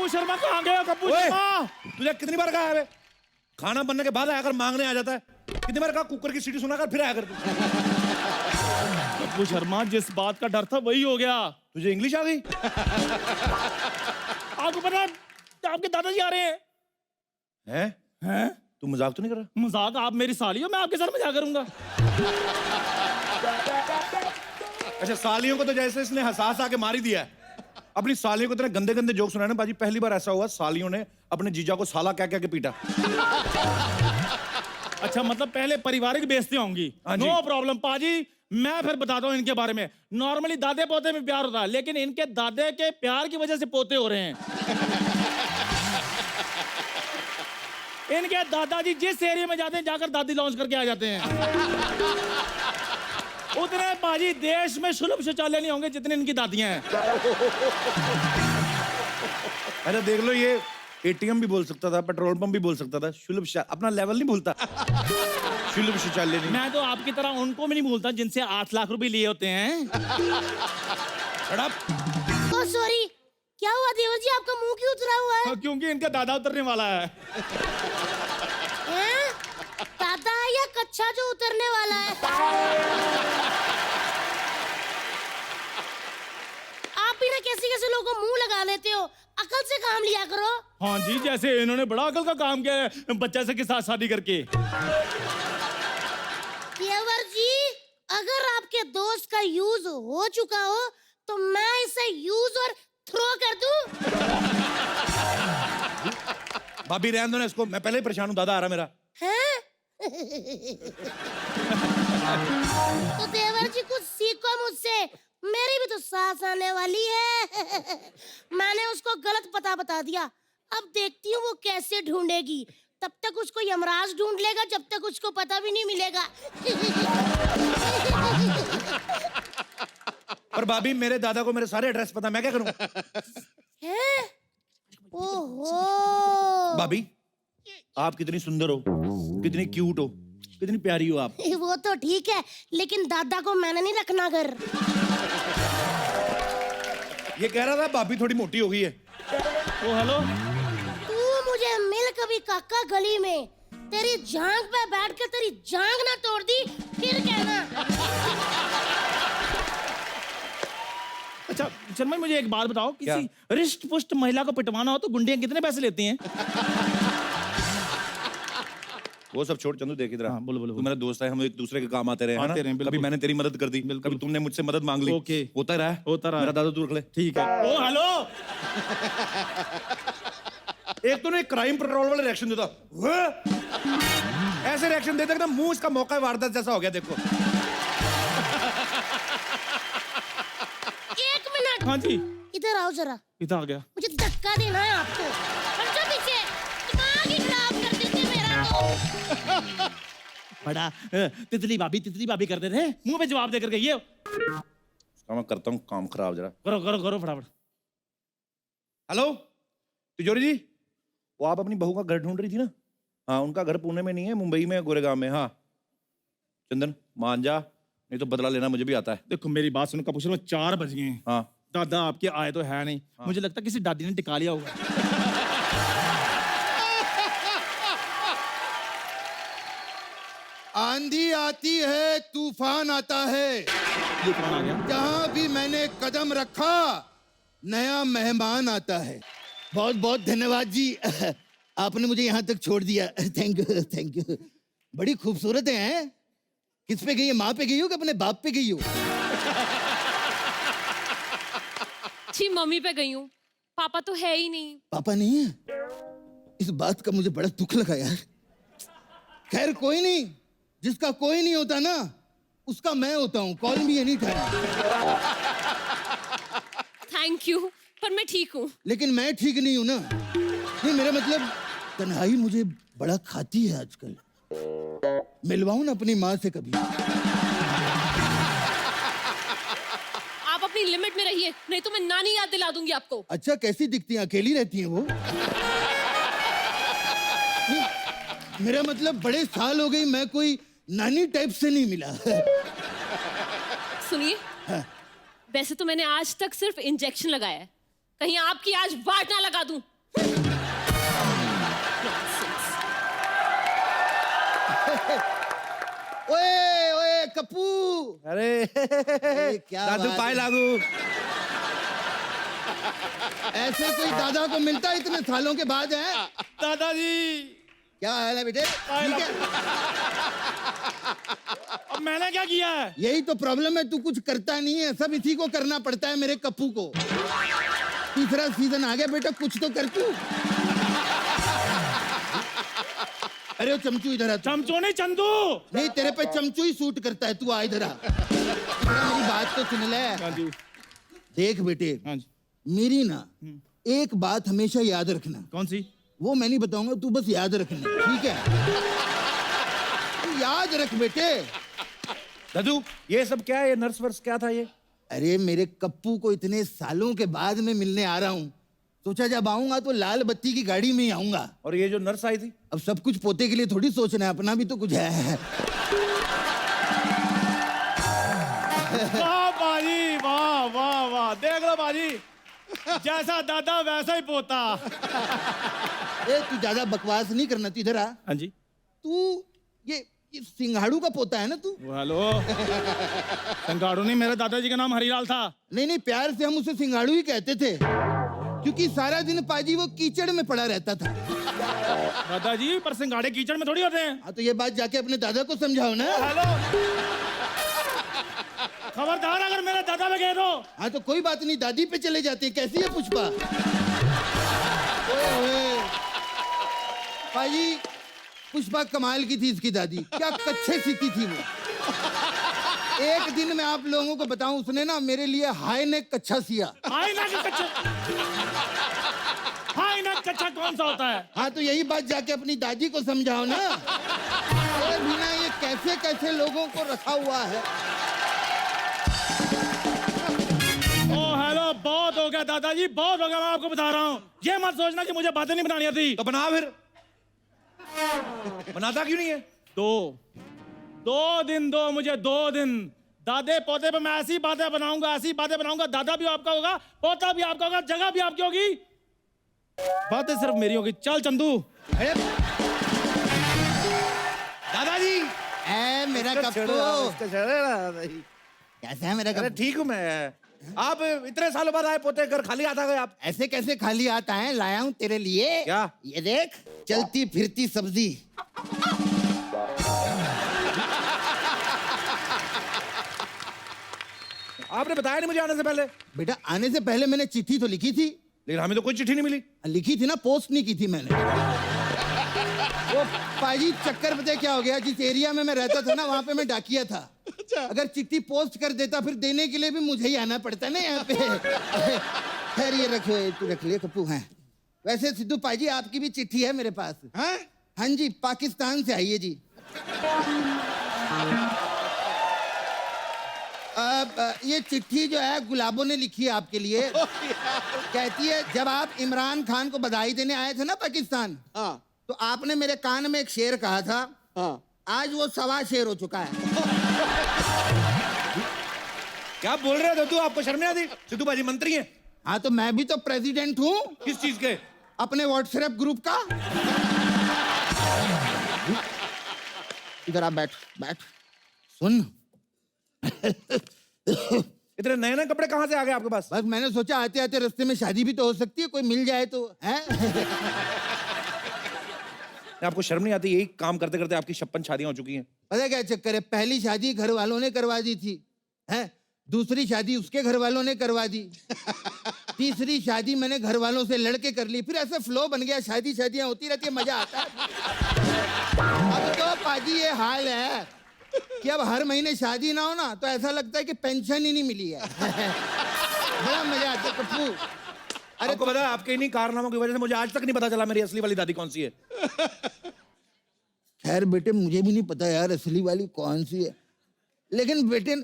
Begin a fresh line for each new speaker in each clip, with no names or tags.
कपूर शर्मा कहाँ गए हो कपूर
ओए,
शर्मा?
तुझे कितनी बार कहा है? खाना बनने के बाद आकर मांगने आ जाता है। कितनी बार कहा कुकर की सीटी सुनाकर फिर आया कर तू।
कपूर शर्मा जिस बात का डर था वही हो गया।
तुझे इंग्लिश आ गई?
आपको पता है आपके दादाजी आ रहे हैं?
हैं? तू मजाक तो नहीं कर रहा?
मजाक? आप मेरी साली हो, मैं आपके साथ मजाक करूंगा?
अच्छा, सालियों को तो जैसे इसने हंसास आके मार ही दिया है। अपनी सालियों को इतने गंदे गंदे जोक सुनाए ना बाजी, पहली बार ऐसा हुआ सालियों ने अपने जीजा को साला क्या क्या के पीटा।
अच्छा, मतलब पहले पारिवारिक बेइज्जती होंगी।
हाँ जी।
नो प्रॉब्लम पाजी, मैं फिर बताता हूँ इनके बारे में। नॉर्मली दादे पोते में प्यार होता है, लेकिन इनके दादे के प्यार की वजह से पोते हो रहे हैं। इनके दादाजी जिस एरिया में जाते हैं जाकर दादी लॉन्च करके आ जाते हैं। उतने पाजी देश में सुलभ शौचालय नहीं होंगे जितने इनकी दादियां हैं।
अरे देख लो, ये एटीएम भी बोल सकता था, पेट्रोल पंप भी बोल सकता था, शुल्भ अपना लेवल नहीं भूलता। शुल्भ शौचालय नहीं।
मैं तो आपकी तरह उनको भी नहीं भूलता जिनसे 8 लाख रुपए लिए होते हैं।
ओह सॉरी, क्या हुआ देवर जी, आपका मुंह क्यों उतरा हुआ है?
क्योंकि इनका दादा उतरने वाला है।
हैं? दादा है या कच्चा जो उतरने वाला है? आप भी ना कैसे कैसे लोगों को मुंह लगा लेते हो, अकल से काम लिया करो।
हाँ जी, जैसे इन्होंने बड़ा अकल का काम किया है बच्चा से के साथ शादी करके।
देवर जी, अगर आपके दोस्त का यूज हो चुका हो तो मैं इसे यूज और थ्रो कर दूं?
भाभी रहने दो ना इसको, मैं पहले ही परेशान हूँ, दादा आ रहा मेरा।
हैं? तो देवर जी कुछ सीखो मुझसे, मेरी भी तो सास आने वाली है। मैंने उसको गलत पता बता दिया, अब देखती हूँ वो कैसे ढूंढेगी। तब तक उसको यमराज ढूंढ लेगा, जब तक उसको पता भी नहीं मिलेगा।
और भाभी, मेरे दादा को मेरे सारे एड्रेस पता, मैं क्या करूँ?
हैं? ओहो।
भाभी, आप कितनी सुंदर हो, कितनी क्यूट हो, कितनी प्यारी हो आप।
वो तो ठीक है, लेकिन दादा को मैंने नहीं रखना घर।
ये कह रहा था भाभी थोड़ी मोटी हो गई है।
ओ हेलो,
तू मुझे मिल कभी काका गली में, तेरी जांग पे बैठ कर तेरी जांग ना तोड़ दी फिर कहना।
अच्छा शर्मा, मुझे एक बात बताओ, किसी रिष्ट पुष्ट महिला को पिटवाना हो तो गुंडियां कितने पैसे लेती हैं?
वो सब छोड़ चंदू, देख इधर।
हाँ, बोलो बोलो।
तू मेरा दोस्त है, हम एक दूसरे के काम आते रहे, है ना? कभी मैंने तेरी मदद कर दी, कभी तुमने मुझसे मदद मांग ली।
ओके,
होता रहा है,
होता रहा।
मेरा दादा तू रख ले।
ठीक है। ओ हेलो,
एक तो ना क्राइम पेट्रोल वाले रिएक्शन देता, ऐसे रिएक्शन देते ना, मुंह इसका मौका वारदात जैसा हो गया। देखो
1 मिनट।
हाँ जी,
इधर आओ जरा,
इधर आ गया।
मुझे धक्का देना है आपको। हटो पीछे, दिमाग ही खराब कर देते मेरा तो।
बड़ा तितली भाभी करते थे, मुंह पे जवाब दे करके ये
मैं करता हूँ काम खराब। जरा
करो करो करो फटाफट।
हेलो तिजोरी जी, वो आप अपनी बहू का घर ढूंढ रही थी ना? हाँ, उनका घर पुणे में नहीं है, मुंबई में, गोरेगांव में। हाँ चंदन, मान जा, नहीं तो बदला लेना मुझे भी आता है।
देखो मेरी बात सुनो कपूर शर्मा, 4 बज गए हैं।
हाँ,
दादा आपके आए तो है नहीं। हाँ। मुझे लगता है किसी दादी ने टिका लिया होगा।
आंधी आती है, तूफान आता है,
ये कौन आ गया?
जहां भी मैंने कदम रखा नया मेहमान आता है। बहुत बहुत धन्यवाद जी, आपने मुझे यहाँ तक छोड़ दिया। Thank you thank you. बड़ी खूबसूरत है। किस पे गई है, माँ पे गई हो कि अपने बाप पे गई हो?
जी मम्मी पे गई हूँ, पापा तो है ही नहीं।
पापा नहीं है? इस बात का मुझे बड़ा दुख लगा यार। खैर कोई नहीं, जिसका कोई नहीं होता ना उसका मैं होता हूँ। Call me any time.
Thank you, पर मैं ठीक हूँ।
लेकिन मैं ठीक नहीं हूं ना। नहीं, मेरा मतलब तन्हाई मुझे बड़ा खाती है आजकल। मिलवाऊं ना अपनी माँ से कभी?
आप अपनी लिमिट में रहिए, नहीं तो मैं नानी याद दिला दूंगी आपको।
अच्छा, कैसी दिखती हैं? अकेली रहती हैं वो? नहीं, मेरा मतलब बड़े साल हो गई, मैं कोई नानी टाइप से नहीं मिला।
सुनिए, वैसे तो मैंने आज तक सिर्फ इंजेक्शन लगाया है, कहीं आपकी आज वाट ना लगा दूं।
कप्पू।
अरे
क्या
दादू
बात
पाए
है।
लागू।
ऐसे कोई दादा को मिलता है इतने सालों के बाद है?
दादाजी
क्या हाल है बेटे? ठीक है।
अब मैंने क्या किया है?
यही तो प्रॉब्लम है, तू कुछ करता नहीं है, सब इसी को करना पड़ता है, मेरे कप्पू को। तीसरा सीजन आ गया बेटा, कुछ तो कर तू। अरे वो चमचू इधर आ तू।
चमचो नहीं चंदू।
नहीं, तेरे पे चमचू ही सूट करता है, तू आ इधर आ। मेरी बात तो सुन ले।
हाँ जी।
देख बेटे,
हाँ जी।
मेरी ना एक बात हमेशा याद रखना।
कौन सी?
वो मैं नहीं बताऊंगा, तू बस याद रखना, ठीक है? तू याद रख बेटे।
दादू ये सब क्या है? ये नर्स वर्स क्या था ये?
अरे मेरे कप्पू को इतने सालों के बाद मैं मिलने आ रहा हूँ, सोचा जब आऊंगा तो लाल बत्ती की गाड़ी में ही आऊंगा।
और ये जो नर्स आई थी?
अब सब कुछ पोते के लिए थोड़ी सोचना है, अपना भी तो कुछ है।
वाह बाजी, वाह वाह वाह, देख लो बाजी, जैसा दादा वैसा ही पोता।
ए तू ज्यादा बकवास नहीं करना, तू इधर आ।
हाँ जी।
तू ये सिंघाड़ू का पोता है ना तू?
हेलो, संगाड़ू नहीं, मेरे दादाजी का नाम हरीलाल था।
नहीं नहीं, प्यार से हम उसे सिंघाड़ू ही कहते थे, क्योंकि सारा दिन पाजी वो कीचड़ में पड़ा रहता था।
दादाजी पर सिंगाड़े कीचड़ में थोड़ी होते हैं।
हाँ तो ये बात जाके अपने दादा को समझाओ ना।
हेलो, खबरदार अगर मेरे दादा पे गए तो।
हाँ तो कोई बात नहीं, दादी पे चले जाते हैं। कैसी है पुष्पा? ओए ओए। पाजी, पुष्पा कमाल की थी इसकी दादी, क्या कच्चे सीती थी वो। एक दिन मैं आप लोगों को बताऊं, उसने ना मेरे लिए हाई नेक कच्चा सिया।
हाई ना कि कच्चा? हाई ना कच्चा कौन सा होता है?
हाँ तो यही बात जाके अपनी दादी को समझाओ ना। और भी ना, ये कैसे कैसे लोगों को रखा हुआ है।
ओ हेलो, बहुत हो गया दादाजी, बहुत हो गया। मैं आपको बता रहा हूँ, ये मत सोचना कि मुझे बातें नहीं बनानी आती।
तो बना फिर। बनाता क्यों नहीं है?
दो दिन दो मुझे, 2 दिन। दादे पोते पे मैं ऐसी बातें बनाऊंगा, ऐसी बातें बनाऊंगा, दादा भी आपका होगा, पोता भी आपका होगा, जगह भी आपकी होगी, बातें सिर्फ मेरी होगी। चल चंदू।
अरे
दादाजी
ए मेरा कप्पू, कैसा है मेरा
अरे
कप्पू?
ठीक हूँ मैं। आप इतने सालों बाद आए, पोते घर खाली आता गए आप।
ऐसे कैसे खाली आता है? लाया हूं तेरे लिए।
क्या?
ये देख, चलती फिरती सब्जी।
आपने बताया नहीं मुझे आने से पहले।
बेटा आने से पहले मैंने चिट्ठी तो लिखी थी।
लेकिन हमें तो कोई चिट्ठी नहीं मिली।
लिखी थी ना, पोस्ट नहीं की थी मैंने। वो पाजी चक्कर पता है क्या हो गया, जिस एरिया में मैं रहता था ना, वहां पे मैं डाकिया था। अगर चिट्ठी पोस्ट कर देता, फिर देने के लिए भी मुझे ही आना पड़ता ना यहाँ पे। खैर ये रखो, तू रख लिया कप्पू। है वैसे सिद्धू पाजी, आपकी भी चिट्ठी है मेरे पास। हाँ जी, पाकिस्तान से आई है जी। अब ये चिट्ठी जो है गुलाबों ने लिखी है आपके लिए। कहती है, जब आप इमरान खान को बधाई देने आए थे ना पाकिस्तान, तो आपने मेरे कान में एक शेर कहा था। आज वो 1.25 शेर हो चुका है।
क्या बोल रहे हो दादू? आपको शर्म नहीं आती? सिद्धू बाजी मंत्री हैं।
हाँ तो मैं भी तो प्रेसिडेंट हूँ।
किस चीज के?
अपने व्हाट्सएप ग्रुप का। इधर आप बैठ बैठ, सुन।
इतने नए नए कपड़े कहाँ से आ गए आपके पास?
बस मैंने सोचा आते आते रास्ते में शादी भी तो हो सकती है, कोई मिल जाए तो है।
आपको शर्म नहीं आती? यही काम करते करते आपकी 56 शादियां हो चुकी हैं।
पता है क्या चक्कर है? पहली शादी घर वालों ने करवा दी थी, हैं? दूसरी शादी उसके घर वालों ने करवा दी। तीसरी शादी मैंने घर वालों से लड़के कर ली। फिर ऐसा फ्लो बन गया, शादी शादियां होती रहती है, मजा आता है। अब तो पाजी ये हाल है कि अब हर महीने शादी ना हो ना, तो ऐसा लगता है कि पेंशन ही नहीं मिली है। बड़ा मजा आता है कप्पू।
अरे आपको पता है, आपके इन्हीं कारनामों की वजह से मुझे आज तक नहीं पता चला मेरी असली वाली दादी कौन सी है।
खैर बेटे, मुझे भी नहीं पता यार असली वाली कौन सी है, लेकिन बेटे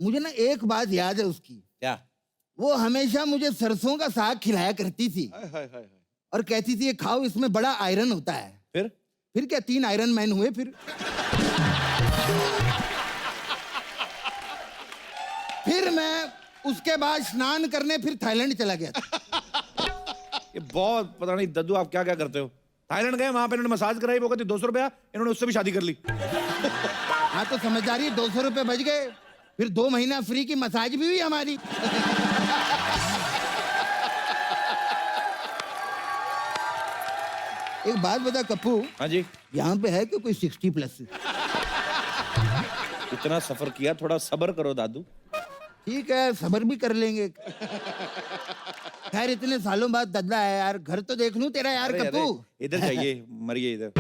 मुझे ना एक बात याद है उसकी।
क्या?
वो हमेशा मुझे सरसों का साग खिलाया करती थी और कहती थी, ये खाओ, इसमें बड़ा आयरन होता है। फिर क्या 3 आयरन मैन हुए फिर मैं उसके बाद स्नान करने फिर थाईलैंड चला गया था।
ये बहुत पता नहीं दद्दू आप क्या क्या करते हो। थाईलैंड गए, वहां पे इन्होंने मसाज कराई, वो कहती 200 रुपया, इन्होंने उससे भी शादी कर ली।
हाँ तो समझदारी, 200 रुपए बच गए, फिर 2 महीना फ्री की मसाज भी हुई हमारी। एक बात बता कप्पू,
हाँ जी,
यहाँ पे है कि कोई 60 प्लस?
इतना सफर किया, थोड़ा सब्र करो दादू।
ठीक है, सब्र भी कर लेंगे। खैर इतने सालों बाद ददला है यार, घर तो देख लूं तेरा यार
अरे,
कप्पू।
अरे, इधर जाइए, मरिए इधर।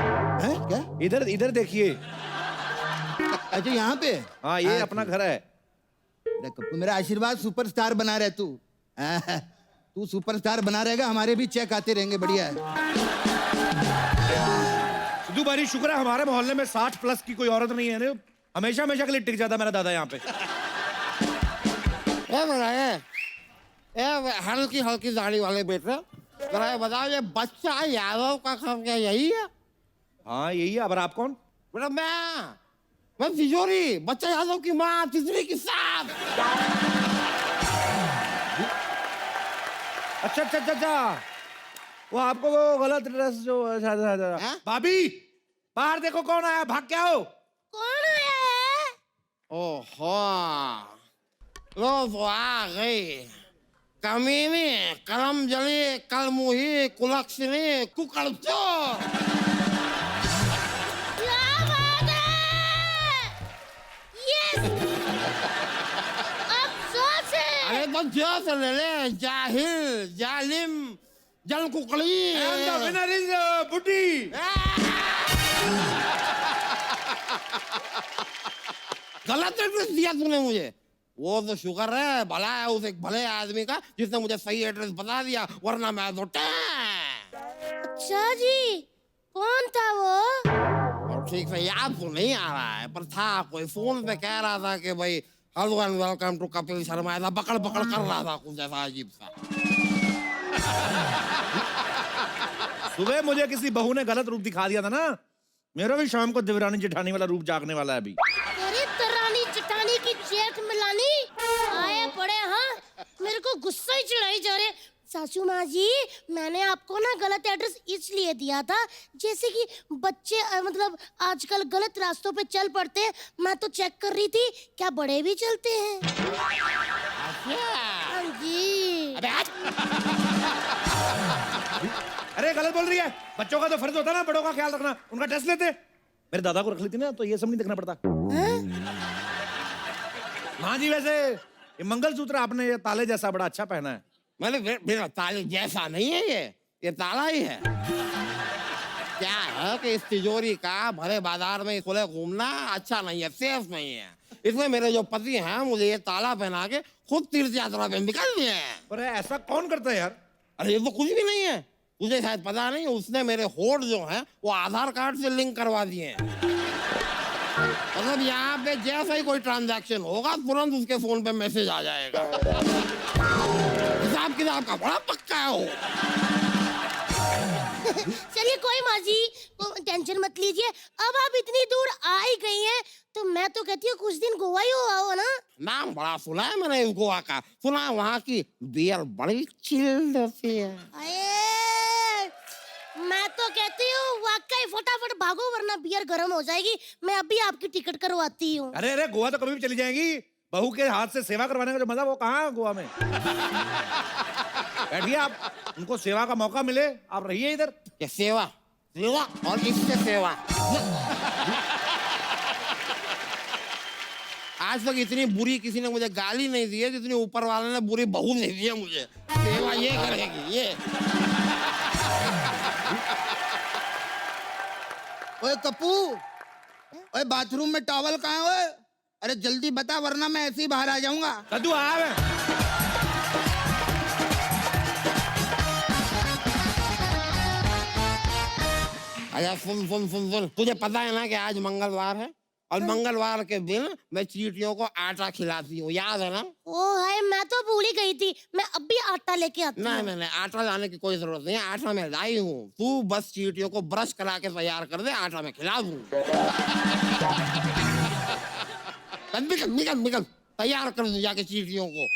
है क्या?
इधर इधर देखिए।
अच्छा यहाँ पे?
हाँ, ये अपना घर है।
अरे कप्पू, मेरा आशीर्वाद, सुपरस्टार बना रहे तू। तू सुपरस्टार बना रहेगा, हमारे भी चेक आते रहेंगे, बढ़िया है।
सिद्धू भाई शुक्र है हमारे मोहल्ले में 60 प्लस की कोई औरत नहीं है ना, हमेशा हमेशा के लिए टिक जाता मेरा दादा यहाँ पे।
हल्की हल्की दाढ़ी वाले बेटे, जरा ये बताओ, ये बच्चा यादव का काम क्या यही है?
हाँ यही है। अब आप कौन?
बेटा मैं तिजोरी, बच्चा यादव की माँ तिजोरी की साथ।
अच्छा अच्छा अच्छा अच्छा, वो आपको वो गलत ड्रेस जो भाभी बाहर देखो कौन आया, भाग के आओ।
कौन आया है?
ओहो, लो तो आ गई कमीनी, करम जली, कलमुही, कुलक्षणी, कुकड़चोर।
क्या बात है? यस! अफसोस है।
अरे तो जोश ले ले, जाहिल, जालिम, जल कुकड़ी।
And the winner is बुड्ढी।
गलत एड्रेस दिया तूने मुझे। वो तो शुक्र है, भला है उस एक भले आदमी का जिसने मुझे सही एड्रेस बता दिया, वरना मैं तो
अच्छा जी, कौन था वो?
और ठीक से याद तो नहीं आ रहा है, पर था कोई, फोन पे कह रहा था कि भाई hello and welcome to Kapil Sharma, ऐसा पकड़ पकड़ कर रहा था कुछ ऐसा अजीब सा।
सुबह मुझे किसी बहू ने गलत रूप दिखा दिया था ना, मेरा भी शाम को देवरानी जेठानी वाला रूप जागने वाला है अभी।
अरे दरानी जटानी की जेठ मिलानी आए पड़े। हाँ, मेरे को गुस्सा ही चढ़ाई जा रहे। सासू माँ जी, मैंने आपको ना गलत एड्रेस इसलिए दिया था, जैसे कि बच्चे मतलब आजकल गलत रास्तों पे चल पड़ते हैं। मैं तो चेक कर रही थी, क्या बड़े भी चलते हैं? हाँ जी।
अरे गलत बोल रही है, बच्चों का तो फर्ज होता है ना बड़ों का ख्याल रखना, उनका टेस्ट लेते। मेरे दादा को रख लेती ना तो ये सब नहीं देखना पड़ता। हाँ जी, वैसे ये मंगलसूत्र आपने ये ताले जैसा बड़ा अच्छा पहना है।
मैंने मेरा ताले जैसा नहीं है, ये ताला ही है। क्या है कि इस तिजोरी का भरे बाजार में खुले घूमना अच्छा नहीं है, सेफ नहीं है। इसमें मेरे जो पति हैं मुझे ये ताला पहना के खुद तीर्थ यात्रा पे निकल दिए हैं।
पर ऐसा कौन करता है यार?
अरे ये तो कुछ भी नहीं है, तुझे शायद पता नहीं, उसने मेरे होठ जो हैं वो आधार कार्ड से लिंक करवा दिए हैं। मतलब यहाँ पे जैसा ही कोई ट्रांजैक्शन होगा तुरंत उसके फोन पे मैसेज आ जाएगा। हिसाब किताब का बड़ा पक्का है वो।
चलिए कोई माँ जी, टेंशन मत लीजिए। अब आप इतनी दूर आ ही गई हैं, तो मैं तो कहती हूँ कुछ दिन गोवा ही हो ना।
नाम बड़ा सुना है मैंने इस गोवा का, सुना है वहाँ की बियर बड़ी चिल्ड होती है।
मैं तो कहती हूँ वाकई फटाफट भागो, वरना बियर गर्म हो जाएगी। मैं अभी आपकी टिकट करवाती हूँ।
अरे अरे, गोवा तो कभी भी चली जाएंगी, बहू के हाथ से सेवा करवाने का जो मजा वो कहाँ है गोवा में। बैठिए आप, उनको सेवा का मौका मिले, आप रहिए इधर।
ये सेवा सेवा और इससे सेवा। आज तक इतनी बुरी किसी ने मुझे गाली नहीं दी है जितनी ऊपर वाले ने बुरी बहू दे दी है मुझे। सेवा ये करेगी ये।
ओए कप्पू, ओए बाथरूम में टॉवल कहाँ है? ओए अरे जल्दी बता, वरना मैं ऐसे ही बाहर आ जाऊंगा।
कद्दू आया है।
अरे सुन सुन सुन सुन, तुझे पता है ना कि आज मंगलवार है और मंगलवार के दिन मैं चींटियों को आटा खिलाती हूँ, याद है ना?
ओ हाय, मैं तो भूल ही गई थी। मैं अभी आटा लेके आती हूँ।
नहीं नहीं, आटा लाने की कोई जरूरत नहीं है, आटा मैं लाई हूँ। तू बस चींटियों को ब्रश करा के तैयार कर दे, आटा मैं खिला दूँ। निकल निकल निकल, तैयार कर दूँ जाके चींटियों को।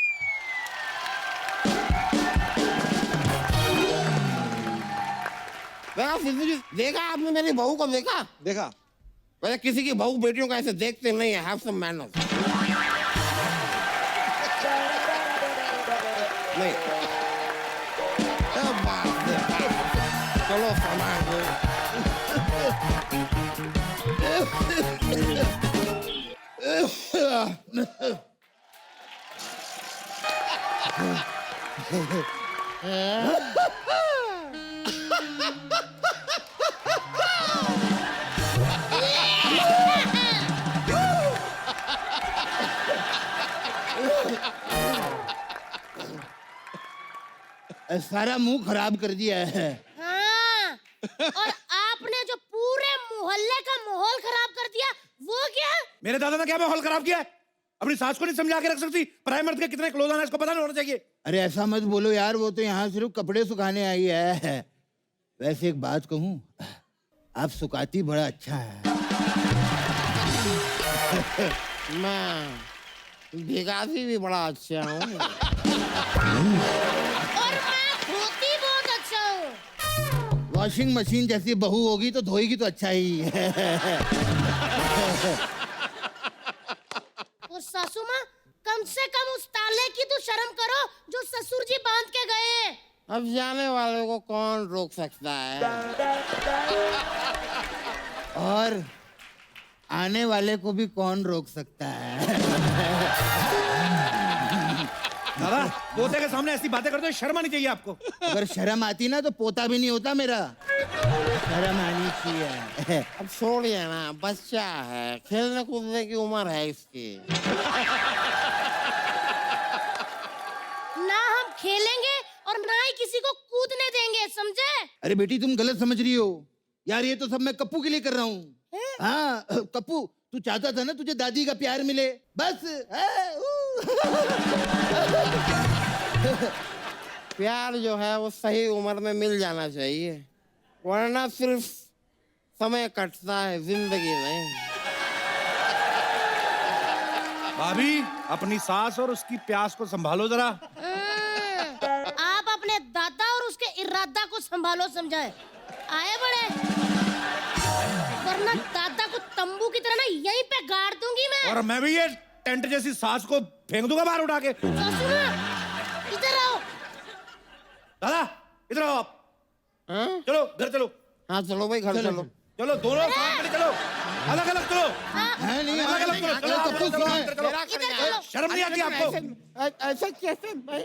देखा सिद्धू जी, देखा आपने मेरी बहू को देखा?
देखा
वैसे किसी की बहू बेटियों को ऐसे देखते नहीं है, हैव सम मैनर्स। नहीं, अब बात है। चलो सामान दो।
सारा मुंह खराब कर दिया है।
हाँ, और आपने जो पूरे मोहल्ले का माहौल खराब कर दिया वो क्या?
मेरे दादा ने क्या माहौल खराब किया है? अपनी सास को नहीं समझा के रख सकती? पराये मर्द के कितने क्लोज आना है इसको पता नहीं होना चाहिए।
अरे ऐसा मत बोलो यार, वो तो यहाँ सिर्फ कपड़े सुखाने आई है। वैसे एक बात कहूँ, आप सुखाती बड़ा अच्छा है।
मैं भिगाती भी बड़ा अच्छा हूँ।
और मैं धोती बहुत अच्छा हूँ।
वॉशिंग मशीन जैसी बहू होगी तो धोएगी तो अच्छा ही है।
और सासू माँ, कम से कम उस ताले की तो शर्म करो जो ससुर जी बांध के गए हैं।
अब जाने वाले को कौन रोक सकता है?
और आने वाले को भी कौन रोक सकता है?
दादा, पोते के सामने ऐसी बातें करते हो, शर्म आनी चाहिए आपको।
अगर शर्म आती ना तो पोता भी नहीं होता मेरा। शर्म आनी चाहिए।
अब छोड़िए ना, बच्चा है, खेलने कूदने की उम्र है इसकी।
ना हम खेलेंगे और ना ही किसी को कूदने देंगे, समझे?
अरे बेटी तुम गलत समझ रही हो यार, ये तो सब मैं कप्पू के लिए कर रहा हूँ। हाँ कप्पू, तू चाहता था ना तुझे दादी का प्यार मिले, बस।
प्यार जो है वो सही उम्र में मिल जाना चाहिए, वरना सिर्फ समय कटता है, जिंदगी नहीं।
भाभी, अपनी सास और उसकी प्यास को संभालो जरा।
आप अपने दादा और उसके इरादा को संभालो, समझाए? आए बड़े, वरना दादा को तंबू की तरह ना यहीं पे गाड़ दूंगी मैं।
और मैं भी ये टेंट जैसी सास को फेंक दूंगा बाहर उठा के।
सासू माँ, इधर आओ।
दादा, इधर आओ आप।
हाँ?
चलो घर चलो।
हाँ चलो भाई, घर चलो।
चलो दोनों साथ में चलो, अलग अलग चलो।
है नहीं,
अलग अलग चलो, चलो,
कप्पू
चलो,
सुनो।
चलो, चलो।
इधर चलो।
शर्म नहीं आती आपको?
ऐसा कैसे भाई?